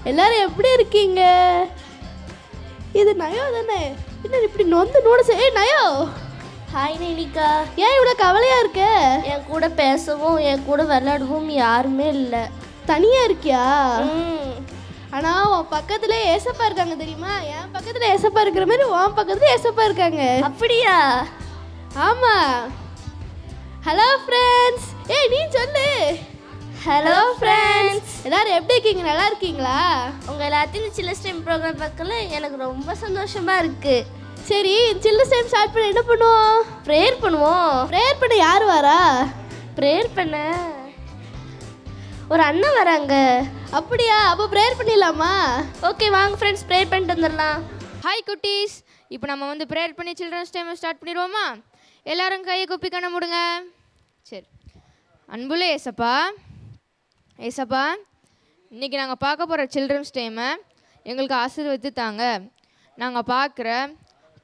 எல்லாரும் எப்படி இருக்கீங்க? இது நயோ தானே? என்ன இப்படி நொந்து நோட நயோ. ஹாய் நைனிகா. ஏன் இவ்வளோ கவலையாக இருக்க? என் கூட பேசவும் என் கூட விளையாடவும் யாருமே இல்லை. தனியாக இருக்கியா? ஆனால் உன் பக்கத்துல ஏசப்பா இருக்காங்க தெரியுமா? என் பக்கத்தில் ஏசப்பா இருக்கிற மாதிரி உன் பக்கத்தில் ஏசப்பா இருக்காங்க. அப்படியா? ஆமாம். Hello friends. நீ சொல்லு. Hello friends. எல்லாரும் எப்படி இருக்கீங்க? நல்லா இருக்கீங்களா? உங்கள் எல்லாத்தையும் சில்ட்ரன்ஸ் டைம் ப்ரோக்ராம் பார்க்கல எனக்கு ரொம்ப சந்தோஷமாக இருக்குது. சரி, சில்ட்ரன்ஸ் டைம் ஸ்டார்ட் பண்ண என்ன பண்ணுவோம்? ப்ரேயர் பண்ணுவோம். ப்ரேயர் பண்ண யார் வரா? ப்ரேயர் பண்ண ஒரு அண்ணன் வராங்க. அப்படியா? அப்போ ப்ரேயர் பண்ணிடலாமா? ஓகே வாங்க ஃப்ரெண்ட்ஸ், ப்ரேயர் பண்ணிட்டு வந்துடலாம். ஹாய் குட்டீஸ், இப்போ நம்ம வந்து ப்ரேயர் பண்ணி சில்ட்ரன்ஸ் டைம் ஸ்டார்ட் பண்ணிடுவோமா? எல்லாரும் கையை குப்பி கண்ண முடுங்க. சரி. அன்புள்ள ஏசப்பா, ஏசப்பா, இன்றைக்கி நாங்கள் பார்க்க போகிற சில்ட்ரன்ஸ் டைமை எங்களுக்கு ஆசீர்வதித்து தாங்க. நாங்கள் பார்க்குற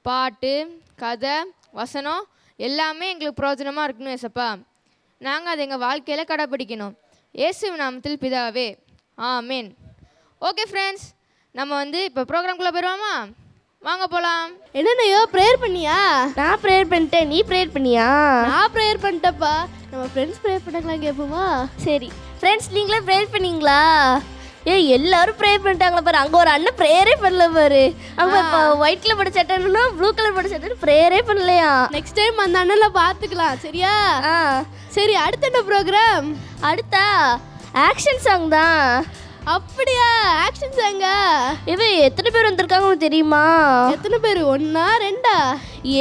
பாட்டு, கதை, வசனம் எல்லாமே எங்களுக்கு பிரயோஜனமாக இருக்கணும் ஏசப்பா. நாங்கள் அதை எங்கள் வாழ்க்கையில் கடைப்பிடிக்கணும். இயேசுவின் நாமத்தில் பிதாவே, ஆமேன். ஓகே ஃப்ரெண்ட்ஸ், நம்ம வந்து இப்போ ப்ரோக்ராம்குள்ளே போயிடுவோமா? வாங்க போகலாம். என்னென்னையோ ப்ரேயர் பண்ணியா? நான் ப்ரேயர் பண்ணிட்டேன். நீ ப்ரேயர் பண்ணியா? நான் ப்ரேயர் பண்ணிட்டப்பா. நம்ம ஃப்ரெண்ட்ஸ் ப்ரேயர் பண்ணலாம் கேட்போமா? சரி ஃப்ரெண்ட்ஸ், நீங்களே ப்ரேயர் பண்ணீங்களா? எல்லாரும் ப்ரேயர் பண்ணிட்டாங்களா பாரு. அங்கே ஒரு அண்ணன் ப்ரேயரே பண்ணல பாரு. அவங்க இப்போ ஒயிட் கலர் போட்ட சட்டைன்னா ப்ளூ கலர் போட்ட சட்டை ப்ரேயரே பண்ணலையா? நெக்ஸ்ட் டைம் அந்த அண்ணனை பார்த்துக்கலாம் சரியா? சரி, அடுத்த என்ன ப்ரோக்ராம்? அடுத்தா ஆக்ஷன் சாங் தான். அப்படியா? ஆக்ஷன் சாங்கா? எத்தனை பேர் வந்திருக்காங்கன்னு தெரியுமா? எத்தனை பேர்? 1 2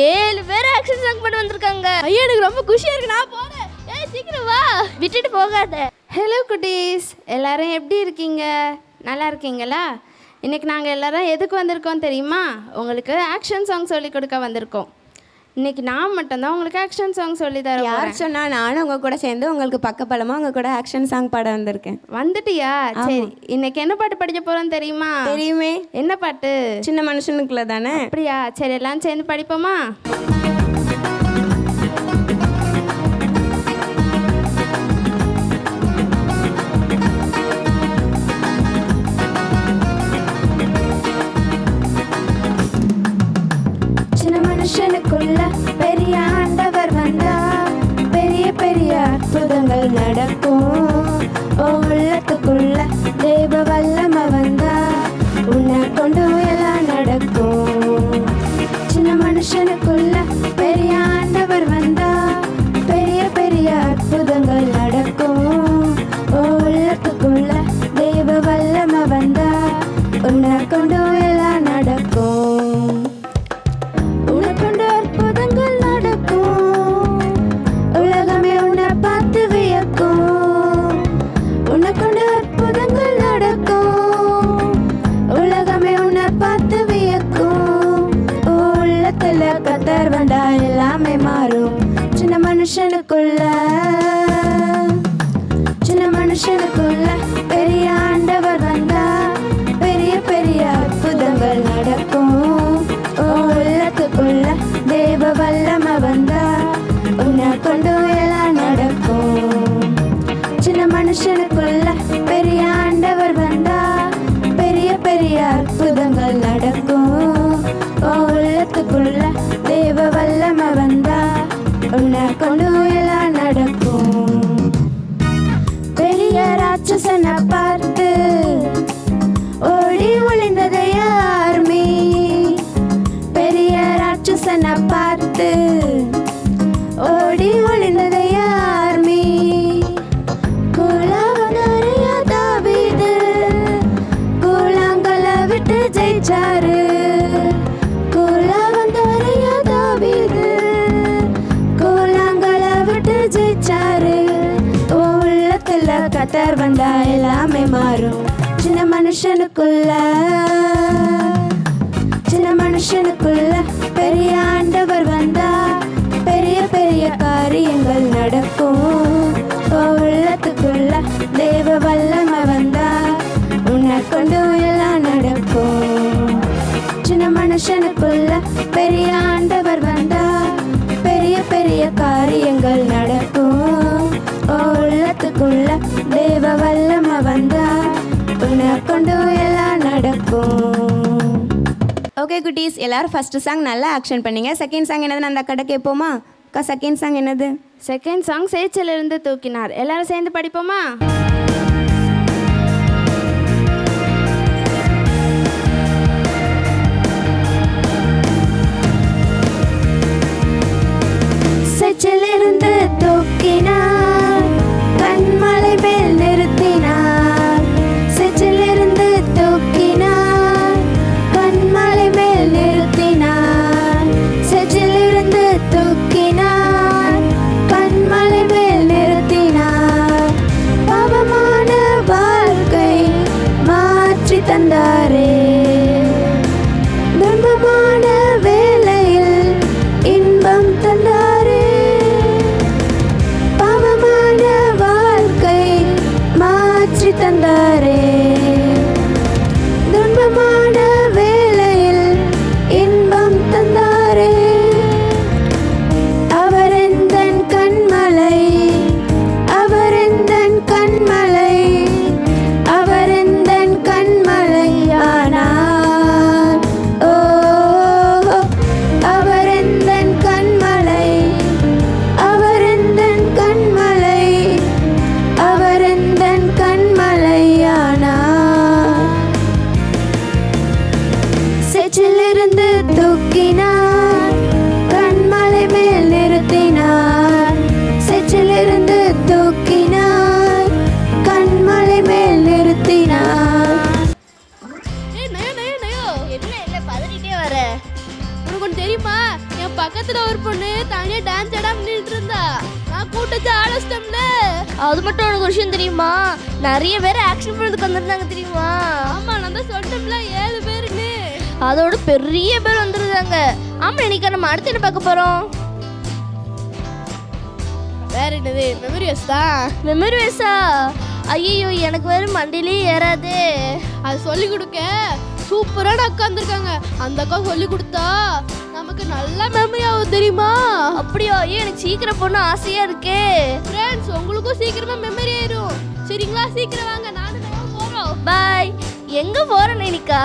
7 பேர் ஆக்ஷன் சாங் பண்ணி வந்திருக்காங்க. ஐயோ, எனக்கு ரொம்ப குஷியா இருக்கு. நான் போறேன். சீக்கிரம் வா, விட்டுட்டு போகாத. ஹலோ குட்டீஸ், எல்லாரும் எப்படி இருக்கீங்க? நல்லா இருக்கீங்களா? இன்றைக்கி நாங்கள் எல்லாரும் எதுக்கு வந்திருக்கோம் தெரியுமா? உங்களுக்கு ஆக்ஷன் சாங் சொல்லி கொடுக்க வந்திருக்கோம். இன்றைக்கி நான் மட்டும்தான் உங்களுக்கு ஆக்ஷன் சாங் சொல்லி தரேன். யார் சொன்னால் நானும் உங்கள் கூட சேர்ந்து உங்களுக்கு பக்கபலமாக உங்கள் கூட ஆக்ஷன் சாங் பாட வந்திருக்கேன். வந்துட்டியா? சரி, இன்னைக்கு என்ன பாட்டு படிக்க போகிறோம் தெரியுமா? தெரியுமே. என்ன பாட்டு? சின்ன மனுஷனுக்குள்ள தானே? அப்படியா? சரி, எல்லாம் சேர்ந்து படிப்போமா? மனுஷனுக்குள்ள பெரிய ஆண்டவர் வந்தா பெரிய பெரிய அற்புதங்கள் நடக்கும். உள்ளத்துக்குள்ள தேவ வல்லம வந்தா உன்னை கொண்டு எல்லாம் நடக்கும். சின்ன மனுஷனுக்குள்ள பெரிய ஆண்டவர் வந்தா பெரிய பெரிய அற்புதங்கள் நடக்கும். உள்ளத்துக்குள்ள தேவ வல்லம வந்தா உன்னை கொண்டு எல்லாம் நடக்கும். எல்லாமே மாறும் சின்ன மனுஷனுக்குள்ள. சின்ன மனுஷனுக்குள்ள பெரிய ஆண்டவர் வந்தா பெரிய பெரிய அற்புதங்கள் நடக்கும். உள்ளத்துக்குள்ள தேவ வல்லம வந்தா உன்னை கொண்டு எல்லாம் நடக்கும். சின்ன மனுஷனுக்குள்ள பெரிய ஆண்டவர் வந்தா பெரிய பெரிய அற்புதங்கள் நடக்கும். உள்ளத்துக்குள்ள தேவ வல்லம வந்தா உன்னை கொண்டு எல்லாம் நடக்கும். பெரிய ராட்சசனை பார்த்து ஓடி ஒளிந்தது யாருமே? பெரிய ராட்சசனை பார்த்து ஓடி ஒளிந்தது யாருமே? கூழாங்கரையா தாவீது கூழாங்கல விட்டு ஜெயிச்சாரு. கத்தர் வந்தா எல்லாமே மாறும் சின்ன மனுஷனுக்குள்ள. சின்ன மனுஷனுக்குள்ள பெரிய ஆண்டவர் வந்தா பெரிய பெரிய காரியங்கள் நடக்கும். உள்ளத்துக்குள்ள தேவ வல்லம வந்தா உன்னை கொண்டு எல்லாம் நடக்கும். சின்ன மனுஷனுக்குள்ள பெரிய ஆண்டவர் வந்தா பெரிய பெரிய காரியங்கள் நடக்கும். உள்ளத்துக்குள்ள தேவ வல்லம வந்தா உன்னை கொண்டு ஓகே குட்டீஸ், எல்லாரும் ஃபஸ்ட்டு சாங் நல்லா ஆக்ஷன் பண்ணீங்க. செகண்ட் சாங் என்னதுன்னு அந்த அக்கா கேட்போமா? அக்கா செகண்ட் சாங் என்னது? செகண்ட் சாங் சேற்றிலிருந்து தூக்கினார். எல்லாரும் சேர்ந்து படிப்போமா? சேற்றிலிருந்து தூக்கினார், கண்மலை மேல் நிறுத்தினார். சேற்றிலிருந்து தூக்கினார், கண்மலை மேல் நிறுத்தினார். சேற்றிலிருந்து தூக்கினார், கண்மலை மேல் நிறுத்தினார். பாவமான வாழ்க்கை மாற்றி தந்தாரே, துன்பமான வேளையில் இன்பம் தந்தாரே. பாவமான வாழ்க்கை மாற்றி தந்தாரே, துன்பமான வேளையில் இன்பம் தந்தாரே. அவர் எந்தன் கண்மலை, அவர் எந்தன் கண்மலை, அவர் எந்தன் கண்மலையானார். ஓ, அவர் எந்தன் கண்மலை, அவர் எந்தன் கண்மலை, அவர் எந்தன் கண்மலையானார். சேற்றிலிருந்து தூக்கினார், கண்மலை மேல் நிறுத்தினார். சேற்றிலிருந்து தூக்கினார், கண்மலை மேல் நிறுத்தினார். நயோ என்ன பதறிட்டே வர? உனக்கு ஒன்று தெரியுமா? என் பக்கத்துல ஒரு பொண்ணு தனியா டான்ஸ் ஆடாம நின்றுட்டு இருந்தா. நான் கூட்டத்தை ஆலோசிட்டோம்ல. அது மட்டும் உனக்கு ஒரு விஷயம் தெரியுமா? நிறைய பேர் ஆக்ஷன் பண்ணதுக்கு வந்திருந்தாங்க தெரியுமா? ஆமா, நான் தான் சொல்லிட்டோம்ல 7 பேருன்னு. அதோட பெரிய பேர் வந்துருந்தாங்க. ஆமா, இன்னைக்கு நம்ம அடுத்து என்ன பார்க்க போறோம்? வேற என்னது? மெமரிஸ் தான். மெமரி வேஸா? ஐயோ, எனக்கு வேறு மண்டிலே ஏறாது. அது சொல்லி கொடுக்க சூப்பரான அக்கா வந்திருக்காங்க. அந்த அக்கா சொல்லி கொடுத்தா நமக்கு நல்ல மெமரி ஆகும் தெரியுமா? அப்படியா? ஐயோ, எனக்கு சீக்கிரம் போன ஆசையா இருக்கே. ஃப்ரெண்ட்ஸ், உங்களுக்கும் சீக்கிரமா மெமரி ஆயிரும். சரிங்களா? சீக்கிரம் வாங்க, நானும் போறோம். பாய். எங்க போறேன் நினைக்கா?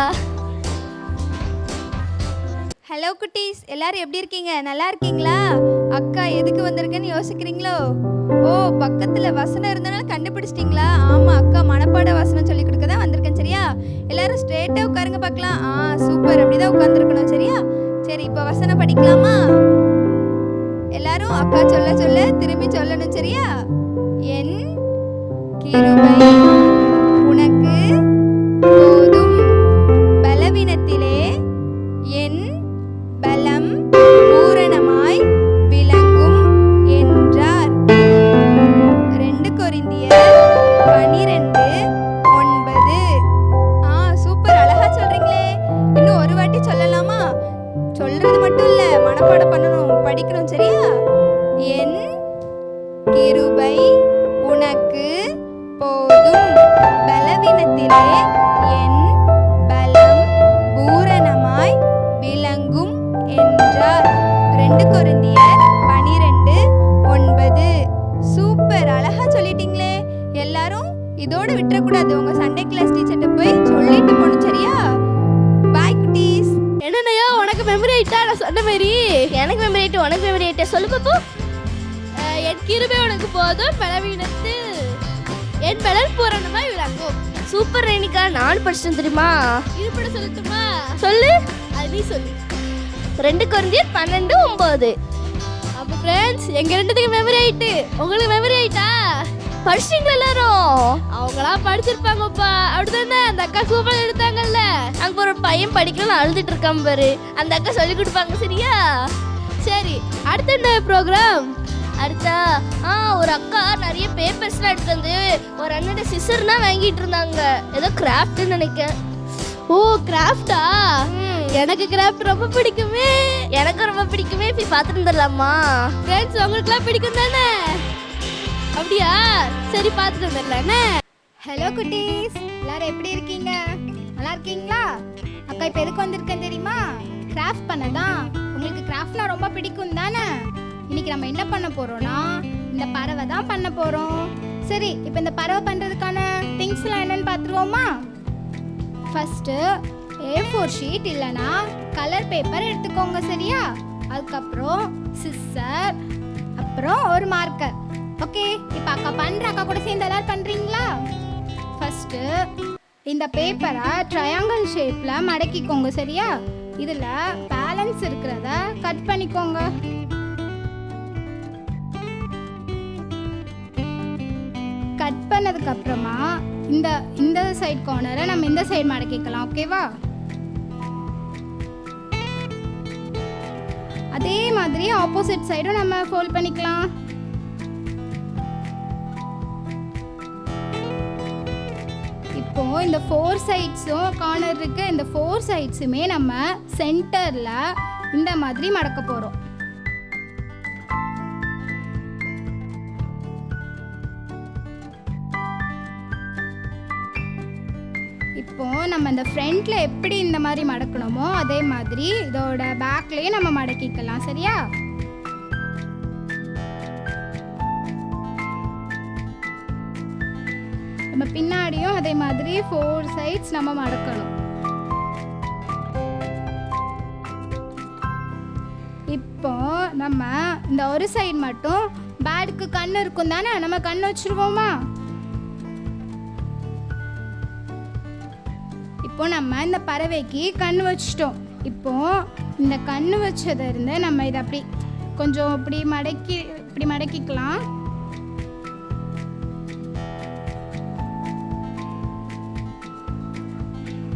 ஹலோ குட்டீஸ், எல்லாரும் எப்படி இருக்கீங்க? நல்லா இருக்கீங்களா? அக்கா எதுக்கு வந்திருக்கேன்னு யோசிக்கிறீங்களோ? ஓ, பக்கத்தில் வசனம் இருந்தனால கண்டுபிடிச்சிட்டிங்களா? ஆமாம், அக்கா மனப்பாட வசனம் சொல்லி கொடுக்க தான் வந்திருக்கேன். சரியா? எல்லாரும் ஸ்ட்ரெயிட்டாக உட்காருங்க பார்க்கலாம். சூப்பர், அப்படி தான் உட்காந்துருக்கணும். சரியா? சரி, இப்போ வசனம் படிக்கலாமா? எல்லாரும் அக்கா சொல்ல சொல்ல திரும்பி சொல்லணும். சரியா? என் கிருபை உனக்கு போதும், பலவீனத்திலே என் பலம் பூரணமாய் விளங்கும் என்றார். 2 கொரிந்தியர் 12:9. சூப்பர், அழகா சொல்றீங்களே. இன்னும் ஒரு வாட்டி சொல்லலாமா? சொல்றது மட்டும் இல்ல, மனப்பாடம் பண்ணணும், படிக்கணும். சரியா? என் கிருபை உனக்கு போதும், பலவீனத்திலே என் பலம் பூரணமாய் விளங்கும் என்றார். 2 கொரிந்தியர் 12:9. சூப்பர், அழகா சொல்லிட்டீங்களே. எல்லாரும் இதோட விட்டுறக்கூடாது. உங்க சண்டே கிளாஸ் டீச்சர்கிட்ட போய் சொல்லிட்டு போகணும். சரியா? பாய் குட்டீஸ். என்னையா உனக்கு மெமரி ஆயிட்டா? நான் சொன்ன மாதிரி எனக்கு மெமரி ஆயிட்டு, உனக்கு மெமரி ஆயிட்டு. சொல்லு பாப்போ. என் கிருபை உனக்கு போதும், பலவீனத்தில் என் பலன் பூரணமாய் விளங்கும். சூப்பர் ரேணிகா, நான் படிச்சேன் தெரியுமா? இருப்பட சொல்லட்டுமா? சொல்லு. அது நீ சொல்லு. 2 கொரிந்தியர் 12:9. அப்போ ஃப்ரெண்ட்ஸ், எங்க ரெண்டுத்துக்கு மெமரி ஆயிட்டு. உங்களுக்கு மெமரி ஆயிட்டா? படிச்சிங்களா எல்லாரும்? அவங்களாம் படிச்சிருப்பாங்கப்பா. அப்படிதானே? அந்த அக்கா சூப்பர் எடுத்தாங்கல்ல. அங்க ஒரு பையன் படிக்கலாம் அழுதுட்டு இருக்கான் பாரு. அந்த அக்கா சொல்லி கொடுப்பாங்க. சரியா? சரி, அடுத்த என்ன ப்ரோக்ராம்? அடுத்தா ஒரு அக்கா நிறைய பேப்பர்ஸ்லாம் எடுத்து வந்து ஒரு அண்ணன் சிசர்னா வாங்கிட்டு இருந்தாங்க. ஏதோ கிராஃப்ட்னு நினைக்கிறேன். ஓ, கிராஃப்டா? எனக்கு கிராஃப்ட் ரொம்ப பிடிக்குமே. எனக்கு ரொம்ப பிடிக்குமே. போய் பார்த்துட்டு வந்துடலாமா? ஃப்ரெண்ட்ஸ், உங்களுக்குலாம் பிடிக்கும் தானே? அப்படியா? சரி, பார்த்துட்டு வந்துடலானே. ஹலோ குட்டீஸ், எல்லாரும் எப்படி இருக்கீங்க? நல்லா இருக்கீங்களா? அக்கா இப்போ எதுக்கு வந்திருக்கேன் தெரியுமா? கிராஃப்ட் பண்ண தான். உங்களுக்கு கிராஃப்ட்னா ரொம்ப பிடிக்கும் தானே? இன்னைக்கு நம்ம என்ன பண்ண போறோம்னா, இந்த பறவை தான் பண்ண போறோம். சரி, இப்போ இந்த பறவை பண்றதுக்கான திங்ஸ்லாம் என்னன்னு பார்த்துருவோமா? ஃபர்ஸ்ட் A4 ஷீட் இல்லைனா கலர் பேப்பர் எடுத்துக்கோங்க சரியா? அதுக்கப்புறம் சிசர், அப்புறம் ஒரு மார்க்கர். ஓகே, இப்போ அக்கா பண்ற, அக்கா கூட சேர்ந்து எல்லாரும் பண்றீங்களா? ஃபர்ஸ்ட் இந்த பேப்பரை ட்ரையாங்கிள் ஷேப்ல மடக்கிக்கோங்க சரியா? இதுல பேலன்ஸ் இருக்கிறத கட் பண்ணிக்கோங்க. கட் பண்ணதுக்கு அப்புறமா இந்த சைடு கார்னரை நம்ம இந்த சைடு மடக்கிக்கலாம். ஓகேவா? அதே மாதிரி ஆப்போசிட் சைடும் நம்ம ஃபோல்ட் பண்ணிக்கலாம். இப்போ இந்த 4 சைட்ஸும் கார்னர் இருக்கு, இந்த 4 சைட்ஸுமே நம்ம சென்டர்ல இந்த மாதிரி மடக்க போறோம். இப்போ நம்ம இந்த ஃப்ரண்ட்ல எப்படி இந்த மாதிரி மடக்கணுமோ அதே மாதிரி இதோட பேக்லயே நம்ம மடக்கிக்கலாம் சரியா? நம்ம பின்னாடியும் அதே மாதிரி 4 சைட்ஸ் நம்ம மடக்கணும். இப்போ நம்ம இந்த ஒரு சைடு மட்டும் பேடுக்கு கண்ணு இருக்கும் தானே, நம்ம கண்ணு வச்சிருவோமா? இப்போ நம்ம இந்த பறவைக்கு கண்ணு வச்சிட்டோம். இப்போ இந்த கண்ணு வச்சதை இருந்து நம்ம இதை அப்படி கொஞ்சம் இப்படி மடக்கிக்கலாம்.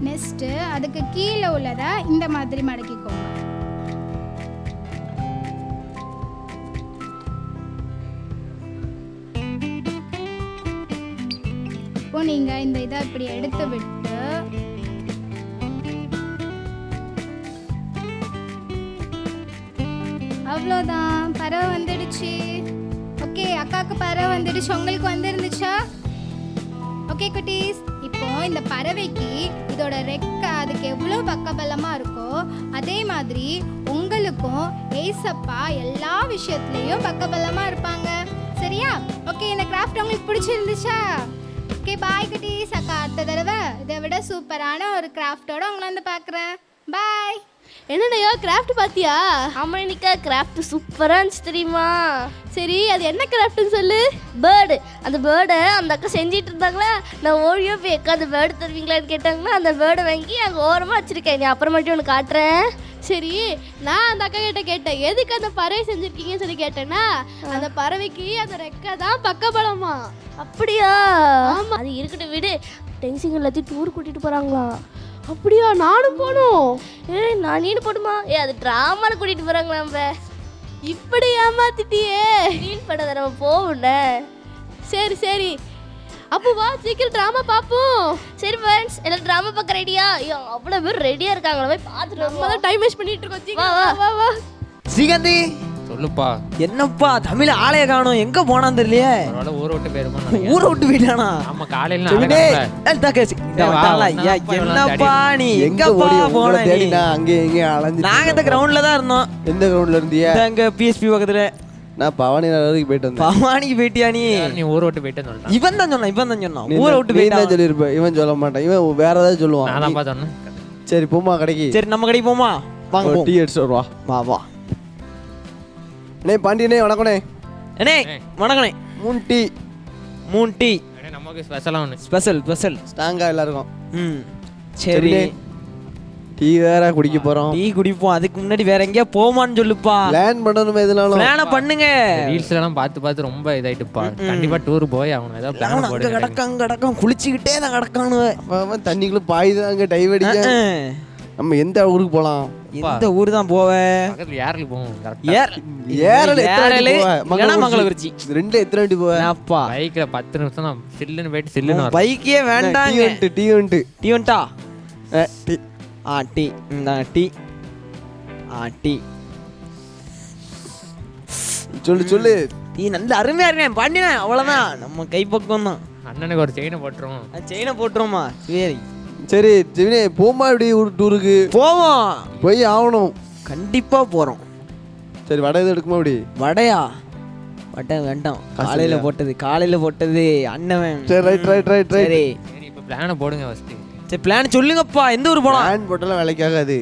நெக்ஸ்ட் அதுக்கு கீழே உள்ளதை இந்த மாதிரி மடக்கிக்கோங்க. இப்போ நீங்க இந்த இதை இப்படி எடுத்து விட்டு அவ்வளோதான், பறவை வந்துடுச்சு. ஓகே, அக்காவுக்கு பறவை வந்துடுச்சு, உங்களுக்கு வந்துருந்துச்சா? ஓகே குட்டீஸ், இப்போ இந்த பறவைக்கு இதோட ரெக்கை அதுக்கு எவ்வளோ பக்கபலமாக இருக்கோ அதே மாதிரி உங்களுக்கும் ஏசப்பா எல்லா விஷயத்துலேயும் பக்கபலமாக இருப்பாங்க சரியா? ஓகே, இந்த கிராஃப்ட் உங்களுக்கு பிடிச்சிருந்துச்சா? ஓகே, பாய் குட்டீஸ். அக்கா அடுத்த தடவை இதை விட சூப்பரான ஒரு கிராஃப்டோட உங்களை வந்து பார்க்குறேன். பாய். என்னடையா கிராஃப்ட் பார்த்தியா? ஆமாம் நிக்கா, கிராஃப்ட் சூப்பராக இருந்துச்சு தெரியுமா? சரி, அது என்ன கிராஃப்ட்னு சொல்லு. பேர்டு. அந்த பேர்டை அந்த அக்கா செஞ்சிட்டு இருந்தாங்களா, நான் ஓடியோ போய் அக்கா அந்த பேர்டு தருவீங்களான்னு கேட்டாங்களா, அந்த பேர்டை வாங்கி அங்கே ஓரமாக வச்சுருக்கேன். நீ அப்புறமேட்டு ஒன்று காட்டுறேன். சரி, நான் அந்த அக்கா கிட்ட கேட்டேன் எதுக்கு அந்த பறவை செஞ்சுருக்கீங்கன்னு சொல்லி கேட்டேன்னா, அந்த பறவைக்கு அந்த ரெக்கை தான் பக்கபலமா. அப்படியா? ஆமாம், அது இருக்கட்டும் விடு. டென்சிங் எல்லாத்தையும் டூர் கூட்டிகிட்டு போகிறாங்களா? அப்படியா? நானும் போகணும். நான் நீனு போடுமா? அது ட்ராமாவில் கூட்டிகிட்டு போகிறாங்களா? நம்ம இப்படி ஏமாத்திட்டியே. நீன் படம் நம்ம போகல. சரி சரி, அப்போ வா சீக்கிரம் ட்ராமா பார்ப்போம். சரி ஃப்ரெண்ட்ஸ், எல்லாம் ட்ராமா பார்க்க ரெடியா? ஐயோ, அவ்வளோ பேர் ரெடியாக இருக்காங்களா? போய் பார்த்துட்டு நம்ம தான் டைம் வேஸ்ட் பண்ணிட்டு இருக்கோம். வா வா வா வா. ஸ்ரீகாந்தி, சொல்லுப்பா. என்னப்பா தமிழ் ஆளைய காணோம், எங்க போனான்னு தெரியலையே. ஊரை விட்டு போயிருமா? ஊரை விட்டு போயிட்டானா? ஆமா, காலையில என்னப்பா நீ எங்கப்பா போன? அங்க எங்க அலைஞ்சு நாங்க இந்த கிரவுண்ட்ல தான் இருந்தோம். எந்த கிரவுண்ட்ல இருந்தியா? அங்க பிஎஸ்பி பக்கத்துல. நான் பவானி வரைக்கும் போயிட்டு வந்தேன். பவானிக்கு போயிட்டியா நீ? நீ ஊரை விட்டு போயிட்டேன்னு சொல்லிட்டான். இவன் தான் சொன்னான் ஊரை விட்டு போயிட்டான் சொல்லிருப்ப. இவன் சொல்ல மாட்டான், இவன் வேற ஏதாவது சொல்லுவான். நான் தான் சொன்னேன். சரி போமா கடைக்கு. சரி நம்ம கடைக்கு போமா? வாங்க டீ எடுத்து வா. வா வா. அண்ணே பாண்டியனே வணக்கண்ணே. அண்ணே வணக்கண்ணே. 3 டீ. நமக்கு ஸ்பெஷலாக ஒன்று. ஸ்பெஷல் ஸ்ட்ராங்கா எல்லாருக்கும். சரி, டீ வேற குடிக்க போறோம். டீ குடிப்போம். அதுக்கு முன்னாடி வேற எங்கேயா போமான்னு சொல்லுப்பா. பிளான் பண்ணணும், எதுனாலும் பிளான பண்ணுங்க. ரீல்ஸ்ல எல்லாம் பார்த்து ரொம்ப இதாயிட்டுப்பா. கண்டிப்பா டூர் போய் ஆகணும். ஏதாவது பிளான் அங்க போடுங்க. கடக்கம் குளிச்சுக்கிட்டே தான் கடக்கானு. அவன் தண்ணிக்குள்ள பாயுது, அங்க டைவ் அடிக்க. நம்ம எந்த ஊருக்கு போலாம்? எந்த ஊர் தான் போவேன்? பக்கத்துல ஏர்ல போவோம். மங்களகுறிச்சி. ரெண்டு எத்தனை வாட்டி போவேன்? அப்பா பைக்ல 10 நிமிஷம் தான் சில்லுன்னு போயிட்டு சில்லுன்னு வரும். பைக்கே வேண்டாங்க. டீ வந்துட்டு டீ வந்துட்டா? டீ. டீ இந்த டீ. டீ சொல்லு. டீ நல்ல அருமையா இருக்கேன் பாண்டியன். அவ்வளவுதான், நம்ம கைப்பக்கம் தான். அண்ணனுக்கு ஒரு செயினை போட்டுருவோம். செயினை போட்டுருவோமா? சரி சரி ஜெவினே, போமா இப்படி ஒரு டூருக்கு போவோம். போய் ஆகணும், கண்டிப்பா போறோம். சரி வடை எதுவும் எடுக்குமா? இப்படி வடையா? வடை வேண்டாம், காலையில போட்டது அண்ணன். சரி ரைட். சரி சரி, இப்போ பிளானை போடுங்க ஃபர்ஸ்ட். சரி பிளான் சொல்லுங்கப்பா. எந்த ஊர் போலாம்? பிளான் போட்டாலும் வேலைக்காகாது.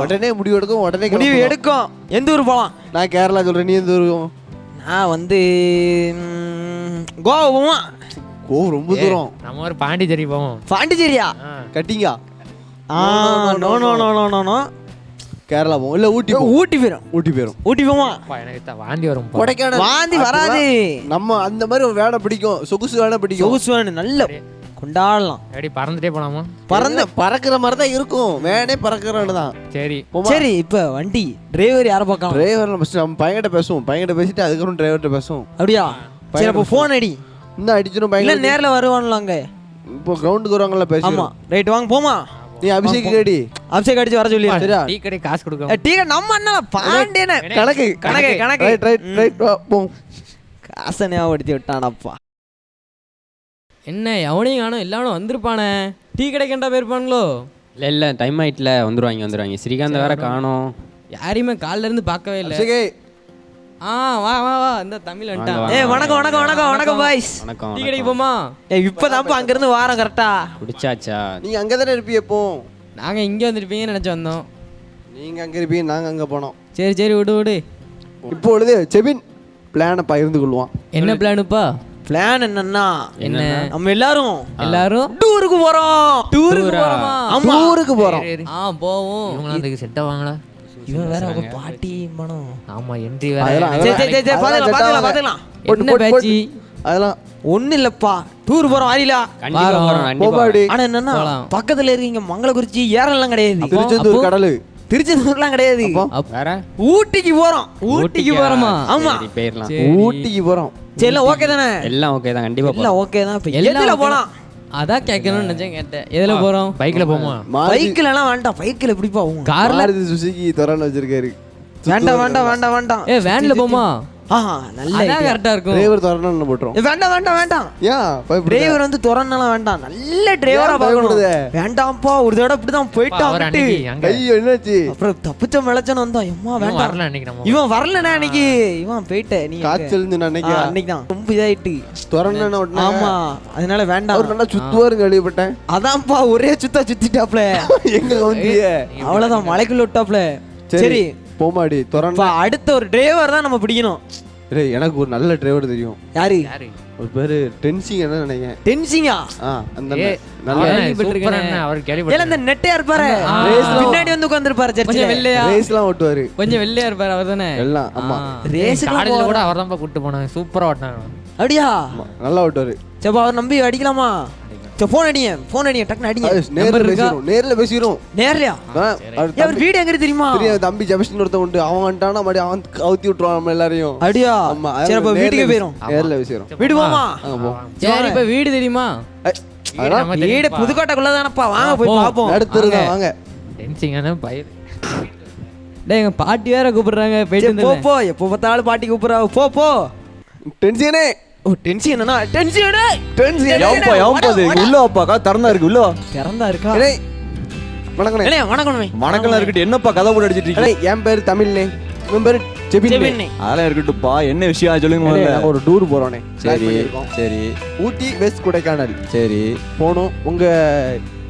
உடனே முடிவு எடுக்கும், உடனே முடிவு எடுக்கும். எந்த ஊர் போலாம்? நான் கேரளா சொல்றேன், நீ எந்த ஊர்? நான் வந்து கோவா போவோம். ரொம்ப தூரம். நம்ம ஒரு பாண்டிச்சேரி போவோம். பாண்டிச்சேரியா? கட்டிங்கா? No no no no no no. Kerala போவோம், இல்ல ஊட்டி. ஊட்டி போயிரும். ஊட்டி போவோம். எனக்கு வாந்தி வரும். கொடைக்கானல் வாந்தி வராது. நம்ம அந்த மாதிரி ஒரு வேலை பிடிக்கும், சொகுசு வேலை பிடிக்கும். சொகுசு வேணும், நல்ல கொண்டாடலாம். எப்படி பறந்துட்டே போலாமா? பறக்கிற மாதிரி தான் இருக்கும், வேனே பறக்கிறன்னு தான். சரி சரி. இப்போ வண்டி டிரைவர் யாரை பார்க்கலாம்? டிரைவர் நம்ம பையன்கிட்ட பேசுவோம், பையன்கிட்ட பேசிட்டு அதுக்கப்புறம் டிரைவர்கிட்ட பேசுவோம். அப்படியா? சரி அப்போ ஃபோன் அடி. இன்னும் அடிச்சிடும் இல்லை பையன். நேரில் வருவான்லாங்க. இப்போ கிரவுண்டுக்கு வருவாங்கல்ல பேசி. ஆமா ரைட், வாங்க போமா. நீ அபிஷேக் கேடி, அபிஷேக் அடிச்சு வர சொல்லி. சரியா? டீ கடை காசு கொடுக்க. டீ கடை நம்ம அண்ணா பாண்டியனே. கணக்கு கணக்கு கணக்கு. ரைட் போ. காசை ஞாபகப்படுத்தி விட்டானப்பா. என்ன எவனையும் காணும், எல்லாரும் வந்திருப்பானே. டீ கடைக்கண்டா போயிருப்பானுங்களோ? இல்லை டைம் ஆயிட்டுல, வந்துருவாங்க. ஸ்ரீகாந்த் வேற காணோம். யாரையுமே காலில இருந்து பார்க்கவே இல்லை. வா வா வா, இந்த தமிழ் வந்துட்டான். ஏய் வணக்கம் வணக்கம் வணக்கம் வணக்கம் பாய்ஸ். வணக்கம். டீ கடைக்கு போமா? ஏய் இப்போதான்ப்பா அங்கேருந்து வாரம் கரெக்டா. குடிச்சாச்சா? நீங்க அங்கே தானே இருப்பீங்க எப்போ? நாங்க இங்கே வந்துருப்பீங்கன்னு நினைச்சு வந்தோம். நீங்க அங்கே இருப்பீங்க, நாங்க அங்கே போனோம். சரி சரி, விடு. இப்பொழுது செபின் பிளானை பகிர்ந்து கொள்வான். என்ன பிளானுப்பா? பிளான் என்னன்னா என்ன? நம்ம எல்லாரும் டூருக்கு போறோம். டூருக்கு போறோமா? ஆமா டூருக்கு போறோம். போவோம். இவங்க அதுக்கு செட் ஆவாங்களா? இவன் வேற அவங்க பாட்டி மனம். ஆமா என்ட்ரி வேற. சரி பாத்துக்கலாம். என்ன பேச்சு? அதெல்லாம் ஒண்ணு இல்லப்பா, டூர் போறோம். ஆரிலா கண்டிப்பா போறோம். ஆனா என்னன்னா பக்கத்துல இருக்கீங்க மங்களகுறிச்சி ஏரெல்லாம் கிடையாது. திருச்செந்தூர் கடலு, திருச்செந்தூர்லாம் கிடையாது. வேற ஊட்டிக்கு போறோம். ஊட்டிக்கு போறோமா? ஆமா போயிடலாம். ஊட்டிக்கு போறோம். சரி எல்லாம் ஓகே தானே? எல்லாம் ஓகே தான், கண்டிப்பா எல்லாம் ஓகே தான். இப்போ எதுல போலாம்? அதான் கேட்கணும்னு நினைச்சேன், கேட்டேன். எதுல போறோம்? பைக்ல போமா? பைக்ல எல்லாம் வேண்டாம். பைக்ல எப்படி போவோம்? கார்ல. மாருதி சுசுகி தொரன் வச்சிருக்காரு. வேண்டாம் வேண்டாம் வேண்டாம் வேண்டாம். வேன்ல போமா? நல்ல அதான் கரெக்டா இருக்கும். டிரைவர் தொரன்னு போட்டுரும். வேண்டாம் வேண்டாம் வேண்டாம். ஏன் டிரைவர் வந்து துறன்னலாம் வேண்டாம், நல்ல டிரைவரா பார்க்கணும். வேண்டாம்ப்பா, ஒரு தடவை இப்படிதான் போயிட்டான். ஐயோ என்னாச்சு? அப்புறம் தப்பிச்ச மிளச்சன்னு வந்தோம். எம்மா வேண்டாம். வரல அன்னைக்கு நம்ம. இவன் வரலண்ணா அன்னைக்கு. இவன் போயிட்ட நீ காய்ச்சல் அன்னைக்கு தான் ரொம்ப இதாயிட்டு துறன்னு. ஆமா அதனால வேண்டாம். அவர் நல்லா சுத்துவாரு கேள்விப்பட்டேன். அதான்ப்பா ஒரே சுத்திட்டாப்ல. எங்க வந்திய? அவ்வளவுதான், மலைக்குள்ள விட்டாப்ல. சரி போமாடி துறன்னு. அடுத்த ஒரு டிரைவர் தான் நம்ம பிடிக்கணும். எனக்கு ஒரு நல்ல டிரைவர் தெரியும். யாரு? ஒரு பேரு டென்சிங் என்ன நினைக்கிறேன். டென்சிங்கா? அந்த நல்ல சூப்பர் அண்ணா. அவர் கேள்விப்பட்டேன். ஏல அந்த நெட்டையா இருப்பாரு, பின்னாடி வந்து உட்கார்ந்திருப்பாரு சர்ச்சில. கொஞ்சம் வெள்ளையா, ரேஸ்லாம் ஓட்டுவாரு. கொஞ்சம் வெள்ளையா இருப்பாரு அவர்தானே? எல்லாம் ஆமா. காலேஜ்ல கூட அவர் தான் கூட்டி போனாங்க. சூப்பரா ஓட்டினாங்க. அப்படியா? நல்லா ஓட்டுவாரு. சரி அவர் நம்பி அடிக்கலாமா? சரி ஃபோன் அடிங்க டக்குனு அடிங்க. நேர்ல பேசிரோம். நேர்லயா? அவர் வீடு எங்க தெரியுமா? தெரியும். தம்பி ஜெபஸ்டின் ஒருத்த உண்டு, அவன் வந்துட்டானா மடி அவன் அவுத்தி விட்டுருவான் நம்ம எல்லாரையும். அப்படியா? சரி அப்ப வீட்டுக்கு போயிரும். நேர்ல பேசிரோம். வீடு போமா? சரி இப்ப வீடு தெரியுமா? வீடு புதுக்கோட்டைக்குள்ள தானப்பா, வாங்க போய் பாப்போம். அடுத்துதான் வாங்க. டென்சிங்கான பையன். டேய் எங்க பாட்டி வேற கூப்பிடுறாங்க, போயிட்டு போ. எப்போ பார்த்தாலும் பாட்டி கூப்பிடுறா. போ. டென்ஷனே. ஓ டென்ஷன் என்னன்னா டென்ஷன் உள்ள வாப்பா, திறந்தா இருக்கு. உள்ள திறந்தா இருக்கா? வணக்கம். வணக்கம் வணக்கம் இருக்கட்டும். என்னப்பா கதை போட்டு அடிச்சிட்டு இருக்கீங்க? என் பேரு தமிழ்னே, இவன் பேரு செபின். அதெல்லாம் இருக்கட்டும்ப்பா, என்ன விஷயம் சொல்லுங்க முதல்ல. ஒரு டூர் போறோனே. சரி ஊட்டி வெஸ்ட் கொடைக்கானல் சரி போகணும். உங்க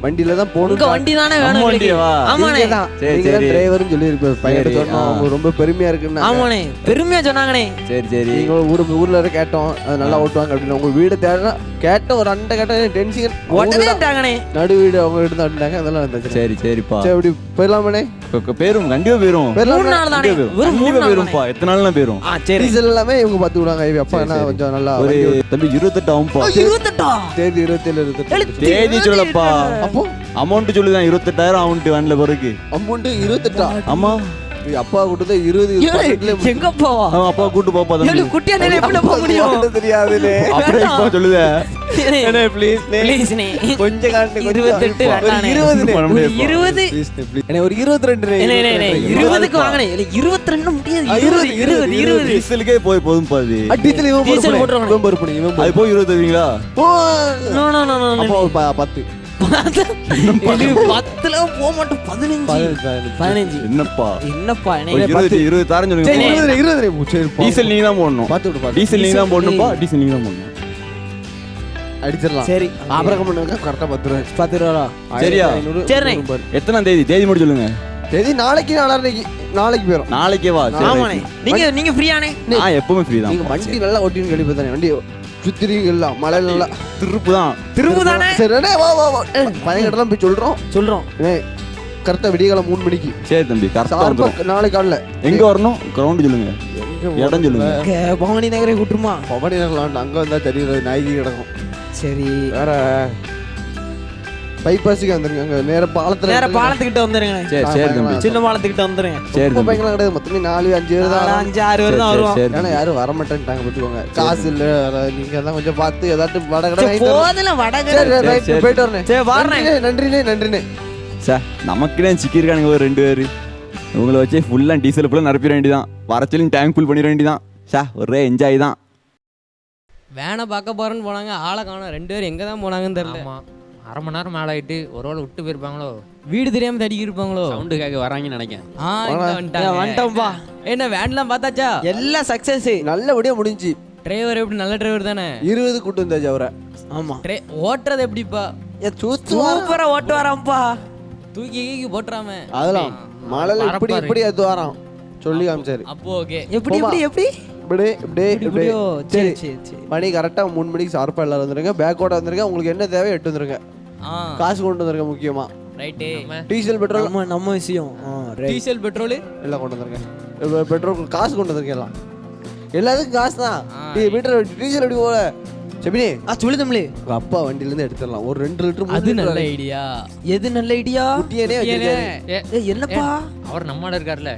வண்டியில தான் போகணும். உங்க வண்டி தானே வேணும்? வண்டியவா? ஆமாண்ணே. சரி டிரைவர்னு சொல்லி இருப்பாரு பையன். அவங்க ரொம்ப பெருமையா இருக்குன்னு. ஆமாண்ணே, பெருமையா சொன்னாங்கண்ணே. சரி நீங்க ஊர்ல இருந்து கேட்டோம், அது நல்லா ஓட்டுவாங்க அப்படின்னு. உங்க வீடு தேவை கேட்ட ஒரு அண்டை கேட்ட டென்ஷன் உடனே நடு வீடு அவங்க வீடு தான் அண்டாங்க. அதெல்லாம் இருந்துச்சு. சரிப்பா. சரி அப்படி போயிடலாமே. பேரும் கண்டிப்பா பேரும். 3 நாள் தானே. வெறும் 3 நாள் பேரும்பா. எத்தனை நாள்னா பேரும். சரி டீசல் எல்லாமே இவங்க பார்த்து விடுவாங்க. அப்பா என்ன கொஞ்சம் நல்லா ஒரு தம்பி 28 ஆகும்பா. 28 தேதி 27 28 தேதி சொல்லப்பா. அப்போ அமௌண்ட் சொல்லுதான் 28,000 அமௌண்ட் வேன்ல போறதுக்கு. அமௌண்ட் 28. ஆமா அப்பா கூட்டது 20 எங்க போவா? அப்பா கூட்டு போப்பா தம்பி. குட்டியா நிலை எப்படி போக முடியும்? தெரியாதுனே. அப்படியே இப்ப சொல்லுதே. என்ன ப்ளீஸ் நே கொஞ்சம் காட்டு. 28 வேண்டானே. 20 என்ன ஒரு 22 நே 20க்கு வாங்கனே. 22 முடியாது. 20 டீசலுக்கே போதும் பாதி. டீசல் இவன் பொறுப்பு. இவன் அது போய் 20 தருவீங்களா? நோ அப்போ 10 10ல போக மாட்டோம். 15 என்னப்பா என்னப்பா 20 தாரம் சொல்லுங்க. 20 டீசல் நீங்க தான் போடணும். பார்த்து விடு. டீசல் நீங்க தான் போடணும்ப்பா. டீசல் நீங்க தான் போடணும். அடிச்சிடலாம். சரி ஆபரகம் பண்ணுங்க கரெக்டாக 10 ரூபா. 10 ரூபா சரியா? சரிண்ணே. எத்தனாம் தேதி தேதி மட்டும் சொல்லுங்க. தேதி நாளைக்கு நாளைக்கு போயிடும். நாளைக்கே வா. ஆமாண்ணே. நீங்க ஃப்ரீயானே? நான் எப்பவுமே ஃப்ரீ தான். நீங்கள் வண்டி நல்லா ஓட்டின்னு கேள்விப்பட்டானே. வண்டி சுத்திரீங்களா மழையில நல்லா திருப்பு தான். திருப்பு தானே? சரி அண்ணே, வா வா வா. பையன்கிட்டலாம் போய் சொல்கிறோம். கரெக்டாக விடியகால 3 மணிக்கு. சரி தம்பி கரெக்டாக வந்துடும். நாளைக்கு காலைல எங்கே வரணும்? கிரவுண்டு சொல்லுங்க, இடம் சொல்லுங்க. பவானி நகரே கூட்டுருமா? பவானி நகரில் அங்கே வந்தால் தெரியுது நாய்க்கு கிடக்கும். சரி வேற பைபாஸுக்கு வந்துருங்க. அங்கே நேர பாலத்துக்கிட்ட வந்துருங்க. சரி சரி தம்பி. சின்ன பாலத்துக்கிட்ட வந்துருங்க. சரி ரொம்ப பையங்களாம் கிடையாது. மொத்தமே 4-5 பேர் தான். 5-6 பேர் தான் வருவோம். ஏன்னா யாரும் வர மாட்டேன்ட்டாங்க பார்த்துக்கோங்க. காசு இல்லை. நீங்கள் எல்லாம் கொஞ்சம் பார்த்து ஏதாட்டும் வடகடை போதில் வடகடை. போயிட்டு வரேன். சரி வாரேன். நன்றிண்ணே. சார் நமக்குனே சிக்கியிருக்கானுங்க ஒரு 2 பேர். இவங்களை வச்சு ஃபுல்லாக டீசல் ஃபுல்லாக நிரப்பிட வேண்டியதான். வர சொல்லி டேங்க் ஃபுல் பண்ணிட வேண்டியதான். சார் ஒரே என்ஜாய் தான். வேனை பார்க்க போகிறேன்னு போனாங்க, ஆளை காணோம். 2 பேர் எங்கே தான் போனாங்கன்னு தெரியல. அரை மணி நேரம் மேலே ஆகிட்டு ஒரு வேளை விட்டு போயிருப்பாங்களோ, வீடு தெரியாமல் தடிக்கி இருப்பாங்களோ. சவுண்டுக்காக வராங்கன்னு நினைக்கிறேன். வந்துட்டோம்பா. என்ன வேன்லாம் பார்த்தாச்சா? எல்லாம் சக்ஸஸ். நல்லபடியாக முடிஞ்சு. டிரைவர் எப்படி? நல்ல டிரைவர் தானே? 20 கூட்டு வந்தாச்சு அவரை. ஆமாம். ஓட்டுறது எப்படிப்பா? சூப்பரா ஓட்டு வரான்ப்பா. தூக்கி போட்டுறாம அதெல்லாம் மழையில இப்படி அது வரான் சொல்லி காமிச்சாரு. அப்போ ஓகே. எப்படி சரி மணி கரெக்டாக 3 மணிக்கு ஷார்ப்பாக எல்லாரும் வந்துருங்க. பேக்கோட வந்துருங்க. உங்களுக்கு என்ன தேவை எட்டு வந்துருங்க. காசு கொண்டு வந்துருங்க. முக்கியமா ரைட்டு. டீசல் பெட்ரோல் நம்ம விஷயம். டீசல் பெட்ரோல் எல்லாம் கொண்டு வந்துருங்க. பெட்ரோல் காசு கொண்டு வந்துருங்க. எல்லாம் எல்லாத்துக்கும் காசு தான். டீசல் எப்படி போல செபினி சொல்லுதம்லே. உங்க அப்பா வண்டியிலேருந்து எடுத்துடலாம் ஒரு 2 லிட்டர். அது நல்ல ஐடியா. எது நல்ல ஐடியா? என்னப்பா அவர் நம்மள இருக்கார்ல,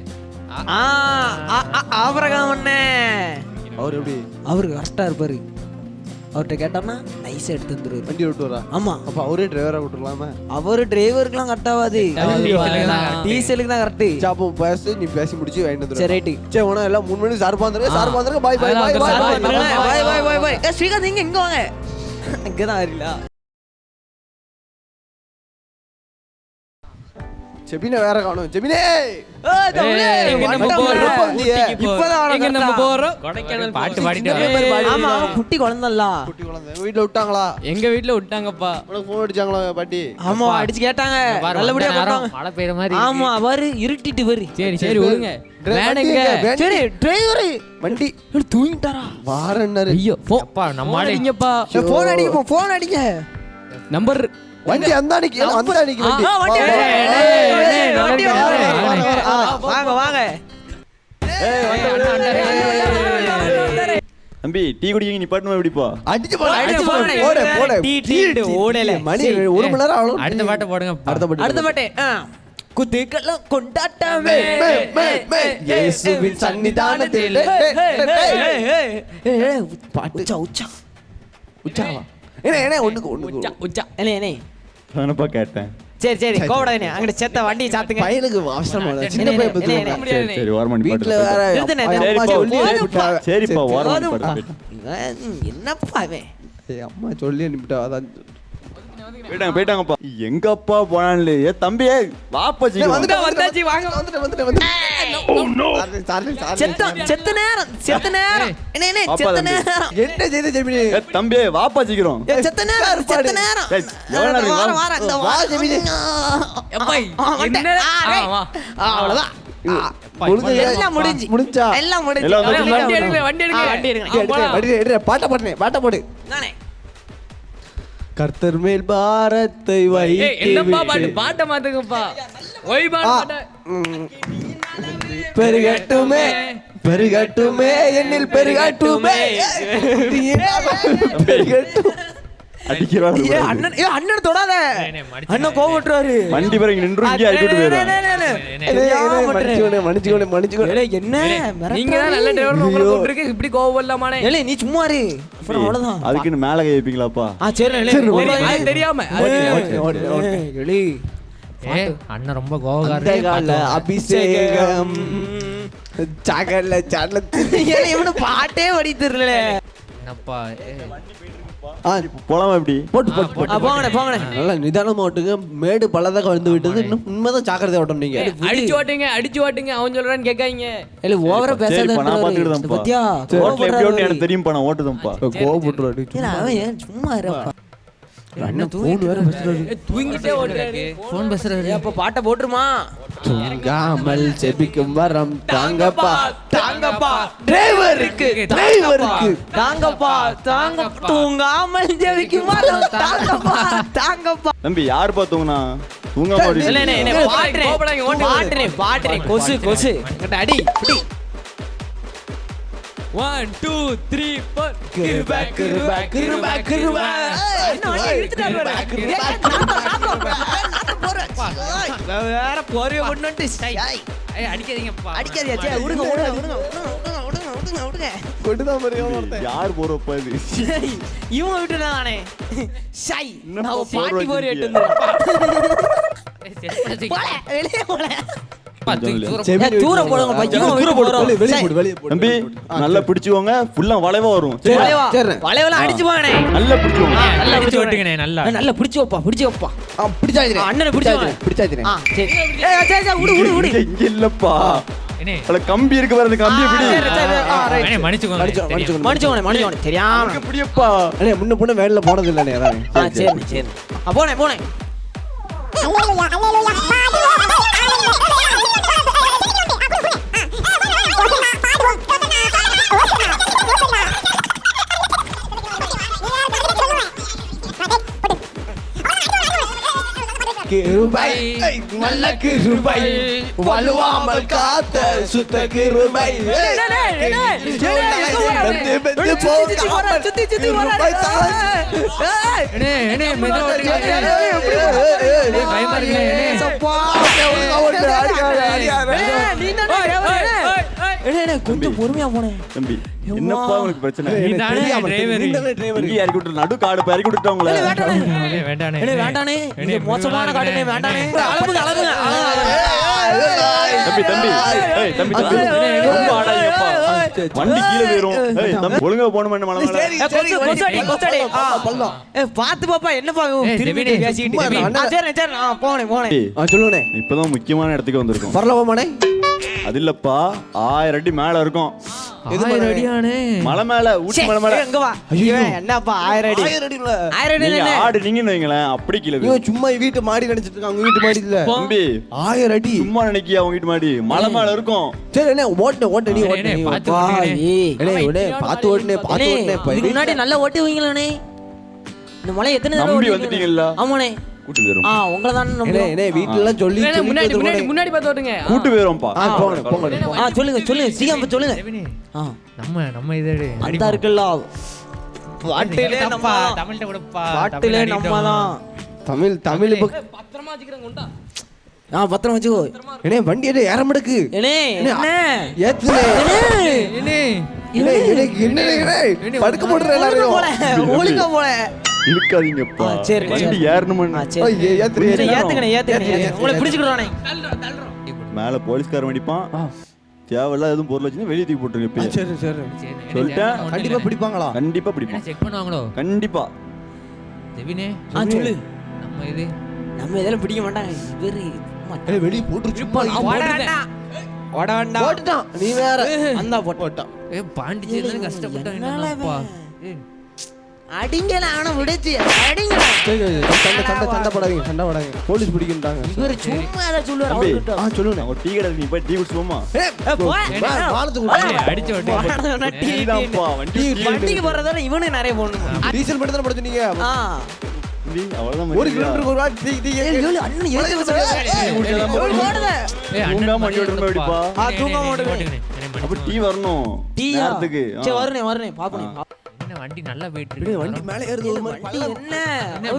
ஆபரகம் அண்ணே. அவர் எப்படி? அவரு கரெக்டாக இருப்பாரு. அவர்கிட்ட கேட்டோம்னா நைஸாக எடுத்து வந்துருவாரு. வண்டி விட்டு வரா? ஆமாம். அப்போ அவரே டிரைவராக விட்டுருலாமா? அவரு டிரைவருக்குலாம் கரெக்டாகாது, டீசலுக்கு தான் கரெக்டு. அப்போ பேசி நீ பேசி முடிச்சு வாங்கிட்டு வந்துரு. சரி ரைட்டு. சரி உனா எல்லாம் 3 மணிக்கு சார்பா வந்துருங்க. பாய் பாய் பாய் பாய் பாய் பாய். ஸ்ரீகாந்த் நீங்க எங்க வாங்க? இங்கே தான் வரீங்களா? செபினே வேற காணும். செபினே குட்டி குழந்தை வீட்டுல விட்டாங்களா? எங்க வீட்டுல விட்டாங்கப்பா. போன் அடிச்சாங்களா பாட்டி? ஆமா அடிச்சு கேட்டாங்க. நல்லபடியா மழை பெய்யற மாதிரி. ஆமா அவரு இருட்டிட்டு வரு. சரி சரி விடுங்க. வேணுங்க. சரி டிரைவர் வண்டி தூங்கிட்டாரா? வாரன்னாரு. ஐயோ அப்பா நம்ம அடிங்கப்பா. போன் அடிங்க. போன் அடிங்க. நம்பர் வண்டி அந்த அன்னைக்கு வண்டி வாங்க வாங்க. தம்பி டீ குடிக்க நீ பாட்டு எப்படிப்பா? அடிச்சு போட ஓடல மணி 1 மணி நேரம் ஆகும். அடுத்த பாட்டை போடுங்க. அடுத்த பாட்டு குத்துக்கெல்லாம் கொண்டாட்டமே இயேசுவின் சன்னிதானத்தில். பாட்டு உச்சா உச்சாவா? என்ன ஒண்ணுக்கு உச்சா என்ன தானப்பா கேட்டேன். சரி சரி கோவடாதே. அங்க செத்த வண்டி சாத்துங்க. பையனுக்கு அவசரமா சின்ன பையன் பத்தி. சரி ஓரமா நீ வீட்ல வேற சரிப்பா ஓரமா பாட்டு. என்னப்பா அவன்? அம்மா சொல்லி அனுப்பிட்டா. அதான் போயிட்டாங்கப்பா. எங்கப்பா போனான்ல? ஏ தம்பி வாப்பா ஜி வந்தாச்சு. வாங்க வந்துட்டேன். செத்த நேரம் என்ன செய்த ஜெமினி? தம்பி வாப்பா ஜிக்கிறோம். செத்த நேரம் அவ்வளவுதான். முடிஞ்சா எல்லாம் பாட்ட போடு. கர்த்தர் மேல் பாரத்தை பாட்ட மாத்துங்கப்பா. பெருகட்டுமே என்னில் பெருகட்டுமே. அண்ணன் தொடாத. அண்ணன் கோவட்டுறாரு. வண்டி பிறகு நின்று மன்னிச்சுக்கோனே. என்ன நீங்க தான் நல்ல டிரைவர் உங்களுக்கு கூப்பிட்டுருக்கு. இப்படி கோவம் இல்லாமனே. ஏலே நீ சும்மா இரு. அவ்வளவுதான். அதுக்குன்னு மேல கை வைப்பீங்களாப்பா? சரி தெரியாம எலி அண்ணன் ரொம்ப கோவக்காரர். அபிஷேகம் சகல சடலத்தில் இவனு பாட்டே ஓடி தெரியல. என்னப்பா போலாமா எப்படி போட்டு போட்டு போட்டு போங்கண்ணே போங்கண்ணே. நல்லா நிதானமா ஓட்டுங்க. மேடு பள்ளதாக வந்து விட்டது. இன்னும் உண்மைதான் ஜாக்கிரதையா ஓட்டும் நீங்க. அடிச்சு ஓட்டுங்க அவன் சொல்றான்னு கேட்காதீங்க. இல்ல ஓவரா பேசாத. நான் பாத்துக்கிட்டேன் பத்தியா ரோட்ல எப்படி ஓட்டு எனக்கு தெரியும்பா நான் ஓட்டுதம்பா கோவப்பட்டுறாரு. அவன் ஏன் சும்மா இருப்பா. அண்ணன் போன் வேற பேசுறாரு. தூங்கிட்டே ஓட்டுறாரு. ஃபோன் பேசுறாரு. அப்ப பாட்டை போட்டுருமா? தூங்காமல் செபிக்கும் வரம் தாங்கப்பா தாங்கப்பா டிரைவருக்கு தாங்கப்பா தாங்க தூங்காமல் ஜெபிக்கும் வரம் தாங்கப்பா தாங்கப்பா. தம்பி யார் பாத்தோங்கண்ணா தூங்காம பாட்டுறேன் கொசு என்கிட்ட அடி பிடி. 1 2 3 4 கிருபா வேற போறிய முன்னோட்டு அடிக்காதீங்கப்பா. அடிக்காதியாச்சே. விடுங்க கொண்டுதான் மரியாதை ஒருத்தன். யார் போறப்பா இது இவன் விட்டு நானே ஷை இன்னும் நான் சோறு பாட்டி போறி எட்டு வெளியே போல தூர போடுங்க தம்பி நல்லா பிடிச்சுக்கோங்க ஃபுல்லா வளைவா வரும் வளைவெல்லாம் அடிச்சு போங்கண்ணே. நல்லா பிடிச்சுக்கோங்க நல்லா பிடிச்சு ஓட்டுங்கண்ணே. நல்லா பிடிச்சு வைப்பா பிடிச்சாயிரு அண்ணனை பிடிச்சாயிரு. விடு இங்க இல்லப்பா அண்ணே அதுல கம்பி இருக்கு பாரு அந்த கம்பியை பிடி அண்ணே மன்னிச்சுக்கோங்க தெரியாம பிடியப்பா அண்ணே முன்ன பொண்ணு வேலையில போனது இல்லைண்ணே அதான். சரி போனேன் கிருபை நல்ல கிருபை வலுவாமல் காத்த சுத்த கிருபை கொஞ்சம் பொறுமையா போனேன் தம்பி என்னப்பா உங்களுக்கு பிரச்சனை டிரைவர் இறக்கி விட்டு நடு காடு இறக்கி விட்டுட்டாங்களே வேண்டானே இது மோசமான காடுனே வேண்டானே அளவுங்க தம்பி தம்பி ஏய் தம்பி தம்பி ரொம்ப ஆடாதீங்கப்பா வண்டி கீழே ஏறும் ஏய் தம்பி ஒழுங்கா போணுமா என்ன மலமல கொசடி பாத்து பாப்பா என்னப்பா திரும்பி பேசிட்டு சரி போனேன் சொல்லுங்கண்ணே. இப்பதான் முக்கியமான இடத்துக்கு வந்திருக்கோம் வரலாமாண்ணே? அது இல்லப்பா 1000 அடி மேல இருக்கும் மலை மேல ஊட்டி மலை மேல எங்க வா என்னப்பா 1000 அடி 1000 அடி நீங்க ஆடுனீங்கன்னு வைங்களேன் அப்படி கீழே இவன் சும்மா வீட்டு மாடி நினைச்சிட்டு இருக்காங்க. வீட்டு மாடி இல்ல தம்பி 1000 அடி சும்மா நினைக்கியா அவங்க வீட்டு மாடி மலை மேல இருக்கும் சரி அண்ணே ஓட்டு நீ ஓட்டு பார்த்து ஓட்டுனே இதுக்கு முன்னாடி நல்லா ஓட்டி வைங்களே. இந்த மலை எத்தனை நம்பி வந்துட்டீங்கல்ல ஆமாண்ணே கூட்டு போயிரும் உங்களை தான் வீட்டுல எல்லாம் சொல்லி முன்னாடி பார்த்து ஓட்டுங்க. கூட்டு போயிரும்ப்பா சொல்லுங்க சீக்கிரம் சொல்லுங்க. நம்ம இது அந்த இருக்குல்ல பாட்டிலே நம்ம தமிழ்ட்ட விடப்பா. பாட்டிலே நம்ம தான் தமிழ் பத்திரமா வச்சுக்கிறேன் கொண்டா. பத்திரமா வச்சுக்கோ. அண்ணே வண்டி ஏற மடக்கு ஏத்துனே படுக்க போடுற எல்லாரும் ஒழுங்கா போல இழுக்காதீங்கப்பா சரி வண்டி ஏறணுமா ஏத்துக்கணே உங்களை பிடிச்சுக்கிடுவானே. மேல போலீஸ்காரன் வண்டிப்பான் தேவையில்ல எதுவும் பொருள் வச்சுன்னா வெளியே தூக்கி போட்டுருங்க. சரி சொல்லிட்டேன் கண்டிப்பா பிடிப்பாங்களா? கண்டிப்பா பிடிப்பான். செக் பண்ணுவாங்களோ? கண்டிப்பா. ஜெபினே சொல்லு நம்ம இதெல்லாம் பிடிக்க மாட்டாங்க. வெரி வெளிய போட்டுருச்சு. ஓடா நீ வேற அந்த போட்டான். பாண்டிச்சேரி கஷ்டப்பட்டாங்கப்பா. அடிங்கல ஆனா விடுச்சு அடிங்க. சண்டை போடாதீங்க. போலீஸ் பிடிக்கிட்டாங்க. இவரு சும்மா ஏதோ சொல்லுவாரு அவர்கிட்ட. சொல்லுங்க. ஒரு டீ கடை நீ போய் டீ குடிச்சுவோமா? அடிச்சு ஓட்டு. டீதான்ப்பா வண்டிக்கு போறதால இவனே நிறைய போடணும். டீசல் மட்டும் தான் போடுறீங்க. அவ்வளவுதான். 1 கிலோமீட்டருக்கு ஒரு வாட்டி டீ அண்ணன் ஏத்து தூங்காம ஓட்டுங்க. அப்ப டீ வரணும் நேரத்துக்கு. சரி வரனே பாப்போம். என்ன வண்டி நல்லா போயிட்டு இருக்கு. வண்டி மேலே ஏறுது ஒரு மாதிரி. வண்டி என்ன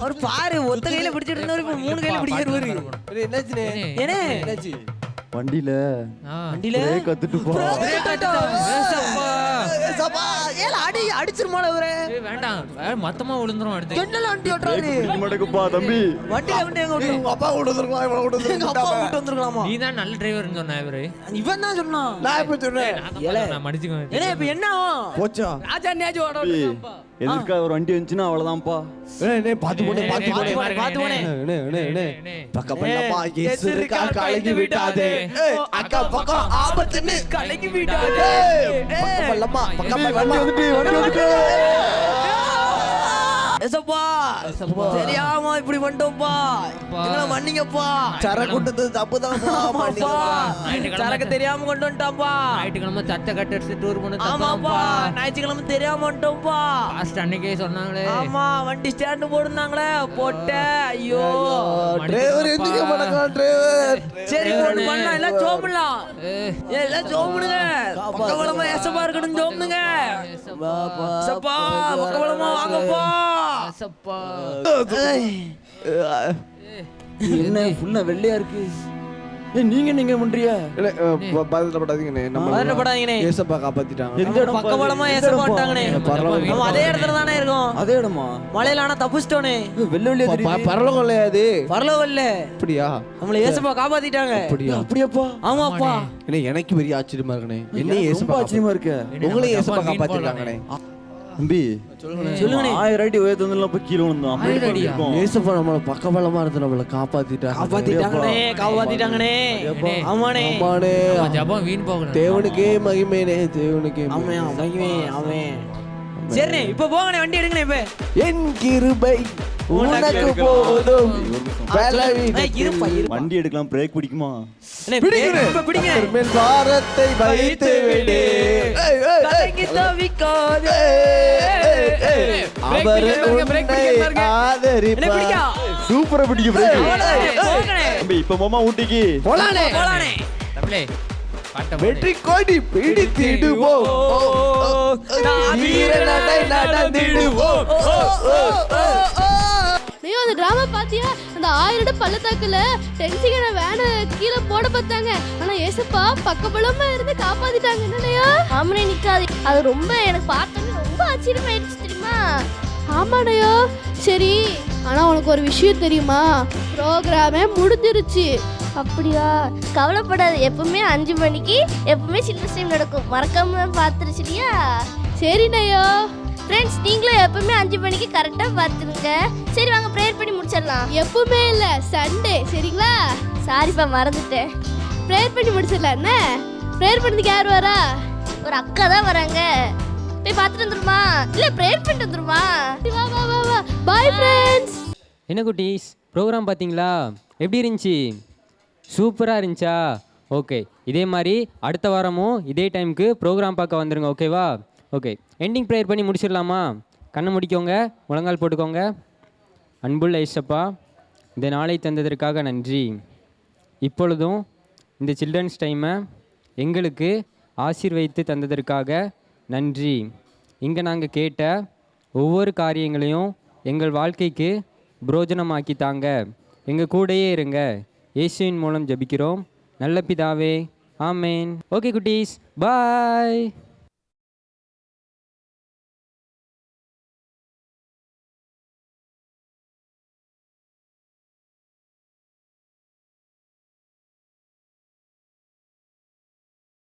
ஒரு பாரு ஒத்த கையில பிடிச்சிட்டு இருந்தாரு 3 கையில பிடிக்கிறாரு. என்னாச்சுனே? வண்டியில வண்டியில பிரேக் கத்துட்டு போ. பிரேக் கட்டா. ஏசப்பா ஏல அடிச்சிருமால இவரே. வேண்டாம் மொத்தமா விழுந்துரும் அடுத்து. என்னல வண்டி ஓட்டறானே? மாட்டேங்கப்பா தம்பி. வண்டில எங்க ஓட்டு? உங்க அப்பா கொண்டு வந்திருக்கலாம், இவனை கொண்டு எங்க அப்பா வந்திருக்கலாம். கூட்டி வந்திருக்கலாமா? நீ தான் நல்ல டிரைவர்னு சொன்ன இவரு. இவன் தான் சொன்னான். நான் எப்ப சொன்னேன்? நான் மடிச்சுக்கோ. ஏலே இப்ப என்ன ஆகும்? போச்சா? ராஜா நேஜ் ஓட விட்டுட்டான்ப்பா. எதுக்கா ஒரு வண்டி வந்துச்சுன்னா அவ்வளவுதான்ப்பா. பாத்து போனே பாத்து போனே. பக்கப்பல்லப்பா எசுருக்கா கலங்கி விட்டாதே. அக்கா பக்கம் ஆபத்துன்னு கலங்கி விட்டாதே. பக்கப்பல்லப்பா பக்கப்பல்லப்பா வண்டி வந்துட்டு. ஏசப்பா தெரியாம இப்படி பண்ணிட்டோம்ப்பா. எங்களை மன்னிங்கப்பா. சரக்கு கொண்டது தப்புதான்ப்பா. மன்னிங்கப்பா. சரக்கு தெரியாம கொண்டு வந்துட்டான்ப்பா. ஞாயிற்றுக்கிழமை சட்டை கட்டு அடிச்சு டூர் பண்ண ஆமாப்பா. ஞாயிற்றுக்கிழமை தெரியாம வந்துட்டோம்ப்பா. லாஸ்ட் அன்னைக்கே சொன்னாங்களே. ஆமா வண்டி ஸ்டாண்ட் போடுனாங்களே போட்ட. ஐயோ டிரைவர் எந்திக்க மாட்டாங்க டிரைவர். சரி போன் பண்ணா எல்லாம் ஜோம்லாம். எல்லாம் ஜோம்னுங்க. பக்கவளமா ஏசப்பா இருக்கணும் ஜோம்னுங்க. ஏசப்பா பக்கவளமா வாங்கப்பா. என்ன ஃபுல்லா வெள்ளையா இருக்கு. நீங்க பண்றியா? பதட்டப்படாதீங்கண்ணே. பதட்டப்படாதீங்கண்ணே. ஏசப்பா காப்பாத்திட்டாங்க. எந்த இடம் பக்கவளமா ஏசப்பா வந்துட்டாங்கண்ணே. பரலோகம். நம்ம அதே இடத்துல தானே இருக்கோம். அதே இடமா? மலையில ஆனா தப்பிச்சிட்டோனே. வெள்ளை வெள்ளையா தெரியுது. பரலோகம் இல்லையா அது? பரலோகம் இல்ல. அப்படியா? நம்மள ஏசப்பா காப்பாத்திட்டாங்க. அப்படியாப்பா? ஆமாப்பா. எனக்கு பெரிய ஆச்சரியமா இருக்குண்ணே. என்ன ரொம்ப ஏசப்பா ஆச்சரியமா இருக்கு. உங்களையும் ஏசப்பா காப்பாத்திட்டாங்கண்ணே. தம்பி சொல்லுங்கண்ணே. 1000 அடி உயரத்துல போய் கீழே விழுந்தோம். அப்படி இருக்கும். ஏசப்பா நம்மள பக்கபலமா இருந்து நம்மள காப்பாத்திட்டாங்கண்ணே. காப்பாத்திட்டாங்கண்ணே. ஆமாண்ணே. ஆமாண்ணே. ஜபம் வீண் போகணும். தேவனுக்கே மகிமைனே. தேவனுக்கே ஆமே மகிமே ஆமே. சரிண்ணே இப்ப போங்கண்ணே வண்டி எடுங்கண்ணே இப்ப. என் கிருபை உனக்கு போதும். வண்டி எடுக்கலாம் பிரேக் பிடிக்குமா? இப்ப பிடிங்க. மேல் பாரத்தை வைத்து விடு. கலங்கி தவிக்காதே. அவர் உன்னை ஆதரிப்பார். சூப்பரா பிடிக்கும் பிரேக். போங்கண்ணே. தம்பி இப்ப மாமா ஊட்டிக்கு போலானே. போலானே. தம்பி பாட்ட வெற்றி கோடி பிடித்திடுவோம். வீரநடை நடந்திடுவோம். ஐயோ அந்த டிராமா பாத்தியா? அந்த 1000 பள்ளத்தாக்குல டென்சிகன வேன கீழே போட பார்த்தாங்க. ஆனா ஏசப்பா பக்கபலமா இருந்து காப்பாத்திட்டாங்க. என்னலையா? ஆமனே நிக்காது. அது ரொம்ப எனக்கு பார்த்தோன்னே ரொம்ப ஆச்சரியமாயிடுச்சு தெரியுமா? ஆமாடையோ. சரி ஆனா உனக்கு ஒரு விஷயம் தெரியுமா? ப்ரோக்ராமே முடிஞ்சிருச்சு. அப்படியா? கவலைப்படாது. எப்பவுமே 5 மணிக்கு எப்பவுமே சில்ட்ரன்ஸ் டைம் நடக்கும். மறக்காம பார்த்துரு சரியா? சரிண்டையோ. ஃப்ரெண்ட்ஸ் நீங்களும் எப்பவுமே 5 மணிக்கு கரெக்டாக பார்த்துருங்க. சரி வாங்க ப்ரேயர் பண்ணி முடிச்சிடலாம். எப்பவுமே இல்லை சண்டே சரிங்களா? சாரிப்பா மறந்துட்டேன். ப்ரேயர் பண்ணி முடிச்சிடலாம். என்ன ப்ரேயர் பண்ணதுக்கு யார் வரா? ஒரு அக்கா தான் வராங்க. போய் பார்த்துட்டு வந்துருமா? இல்லை ப்ரேயர் பண்ணிட்டு வந்துருமா? வா வா வா வா. Bye friends. என்ன குட்டீஸ் ப்ரோக்ராம் பார்த்தீங்களா? எப்படி இருந்துச்சு? சூப்பராக இருந்துச்சா? ஓகே இதே மாதிரி அடுத்த வாரமும் இதே டைமுக்கு ப்ரோக்ராம் பார்க்க வந்துடுங்க. ஓகேவா? ஓகே எண்டிங் ப்ரேயர் பண்ணி முடிச்சிடலாமா? கண்ணை முடிக்கோங்க, முழங்கால் போட்டுக்கோங்க. அன்புள்ள இயேசப்பா, இந்த நாளை தந்ததற்காக நன்றி. இப்பொழுதும் இந்த சில்ட்ரன்ஸ் டைமை எங்களுக்கு ஆசீர்வதித்து தந்ததற்காக நன்றி. இங்கே நாங்கள் கேட்ட ஒவ்வொரு காரியங்களையும் எங்கள் வாழ்க்கைக்கு புரோஜனமாக்கி தாங்க. எங்கள் கூடயே இருங்க. இயேசுவின் மூலம் ஜெபிக்கிறோம் நல்ல பிதாவே, ஆமேன். ஓகே குட்டீஸ், பாய்.